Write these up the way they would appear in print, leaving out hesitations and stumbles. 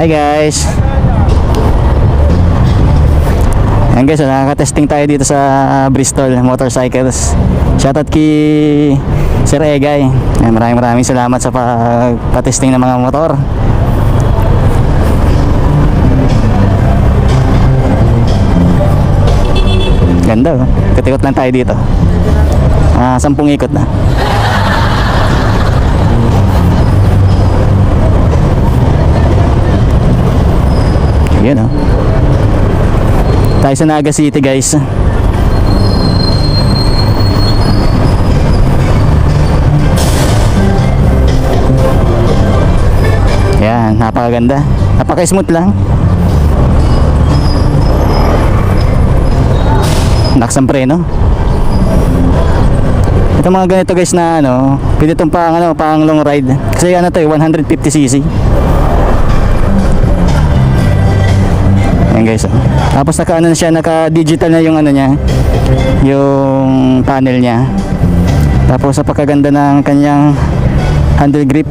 Hi guys. Ayan guys, nakaka-testing tayo dito sa Bristol Motorcycles. Shoutout kay Sir Egay. Maraming salamat sa pagpa-testing ng mga motor. Ganda oh. Ikot-ikot lang tayo dito. 10 ikot na. Yan oh. Tayo sa Naga City guys. Yan, napakaganda. Napaka-smooth lang. Lakas ang preno. Ito mga ganito guys na ano, pwede itong pang long ride. Kasi ano to 150cc. Ayan guys oh. Tapos naka siya, naka digital na yung ano niya, yung panel niya. Tapos napakaganda ng kanyang handle grip.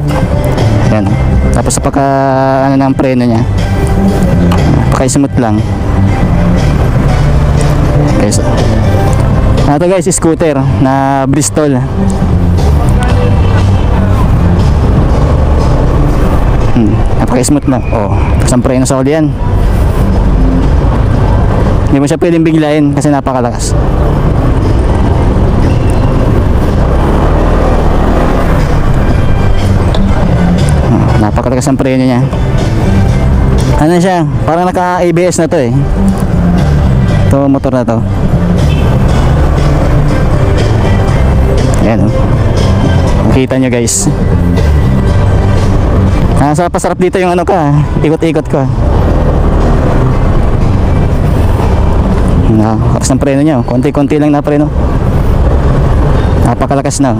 Ayan. Tapos napaka ng preno niya, napaka smooth lang guys oh. Ito guys, scooter na Bristol. Napaka smooth na oh. Tapos ang preno sa yan, hindi mo siya pwedeng biglayin kasi napakalakas. Napakalakas ang preno niya. Ano siya? Parang naka ABS na to eh. Ito motor na to. Ayan oh. Makita nyo guys. Nasa pasarap dito yung ano ka, ikot-ikot ka. Lakas ng preno niya, konti-konti lang na preno. Napakalakas na.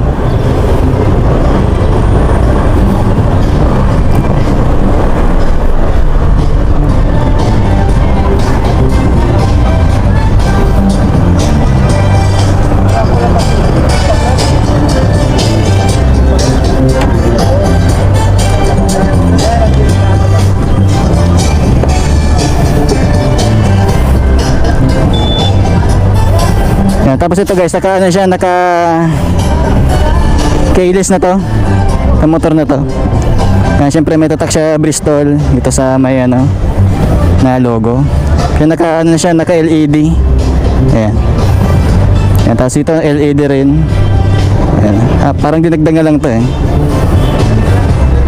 Tapos ito guys, naka ano siya, naka keyless na to, ang motor na to. Siyempre may tatak siya Bristol dito sa may ano na logo. Kaya naka ano siya, naka LED. Ayan. Ayan, tapos ito LED rin. Ayan. Parang dinagdag na lang to eh.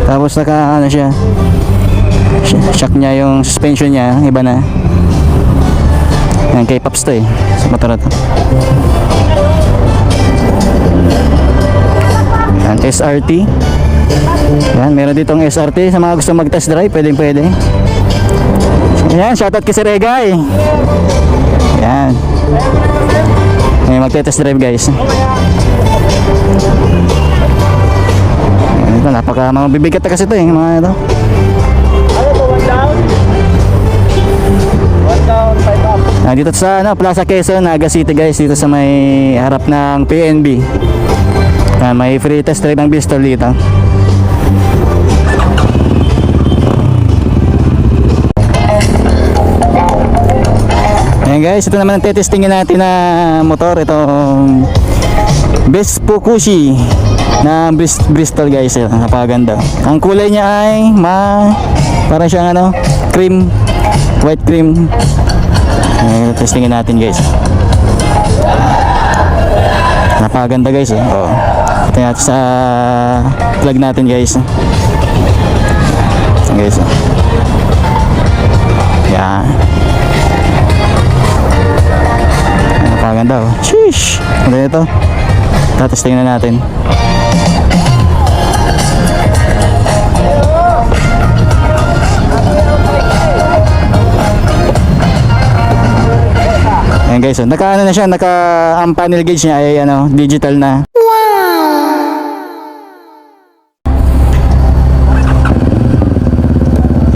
Tapos naka ano siya, shock niya, yung suspension niya iba na. Yan, K-Pops to eh, sa motor na to. Yan, SRT. Yan, meron ditong SRT. Sa mga gusto mag-test drive, pwede. Yan, shoutout kay Sir Egay. Yan. Yan, magte-test drive guys. Yan, ito, mabibigat na kasi ito eh, mga ito. Dito sa Plaza Quezon, Naga City guys, dito sa may harap ng PNB. May free test drive ng Bristol dito. Ayan guys, ito naman ang tetestingin natin na motor. Itong Vespucci na Bristol guys. Napakaganda. Ang kulay niya ay parang siyang cream, white cream. Testingin natin guys. Napakaganda guys oh. Ito natin sa plug natin guys. Guys oh. Yan. Napakaganda oh. Sheesh. Ano ito? Testingin na natin. Ayan guys, so, naka na siya, ang panel gauge niya ay digital na. Wow!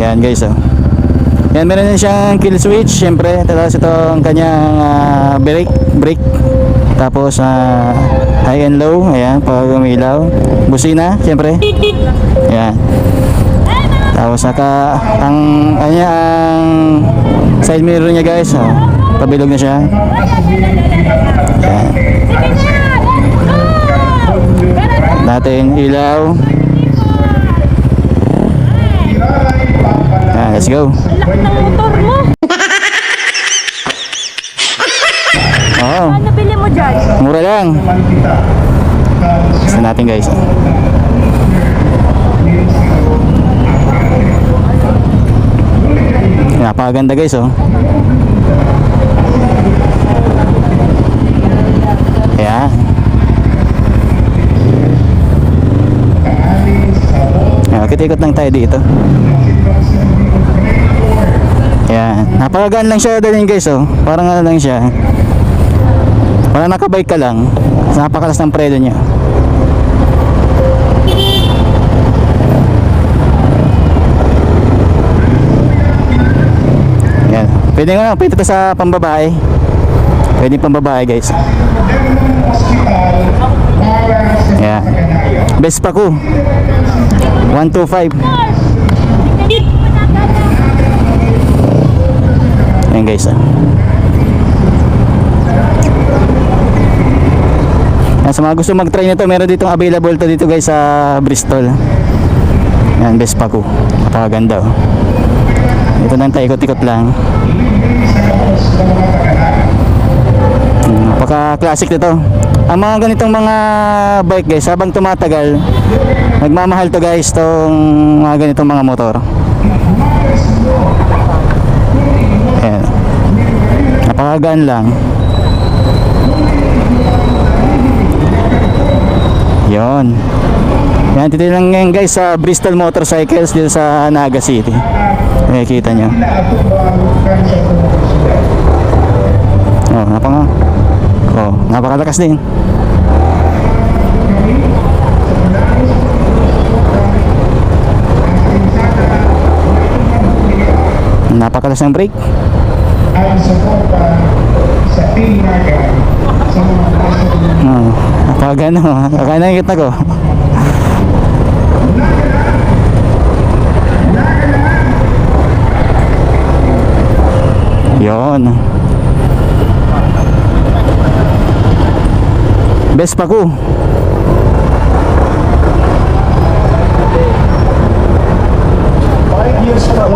Yan guys, oh. Yan, meron din siyang kill switch, syempre. Tapos ito ang kanyang brake. Tapos high and low, ayan, pag umilaw. Busina, syempre. Ayan. Tapos ang side mirror niya guys, oh, pabilog na siya. Yan. Natin ilaw. Yan, let's go. Oo. Ano bili mo dyan? Mura lang. Gusto natin guys. Napakaganda guys oh. Ayan. Ayan, ikot lang tayo dito. Ayan. Napakagaan lang siya din guys oh. Parang ano lang siya. Parang nakabike ka lang. Napakalas ng preno niya. Yan. Pwede ito sa pambabae. Pwede pambabae guys. Yan. Vespa ko. 125. Yan guys ah. Sa mga gusto mag-try nito, meron ditong available to dito guys sa Bristol. Yan, Vespa ko. Napakaganda oh. Ito lang tayo, ikot-ikot lang. Napaka-classic nito. Ang mga ganitong mga bike guys, habang tumatagal, nagmamahal to guys tong mga ganitong mga motor. Yan. Napakagaan lang. Yon. Yan, dito lang ngayon guys sa Bristol Motorcycles dito sa Naga City. Nakikita nyo. Oh, napakalakas din. Napakalas ng brake. Ang suporta sa Team Naga sa mga Napakagano. Nakakingit na ko. Yon. Vespa ko.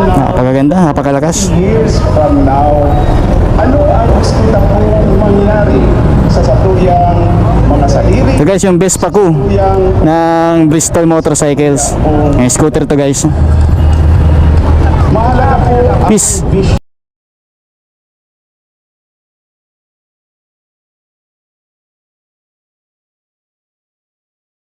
Napakaganda, napakalakas. years from now, ano ang gusto na pong mangyari sa satuyang mga sarili? So guys, yung Vespa ko ng Bristol Motorcycles. Yung scooter to guys. Mahalaga po ang Peace. vision.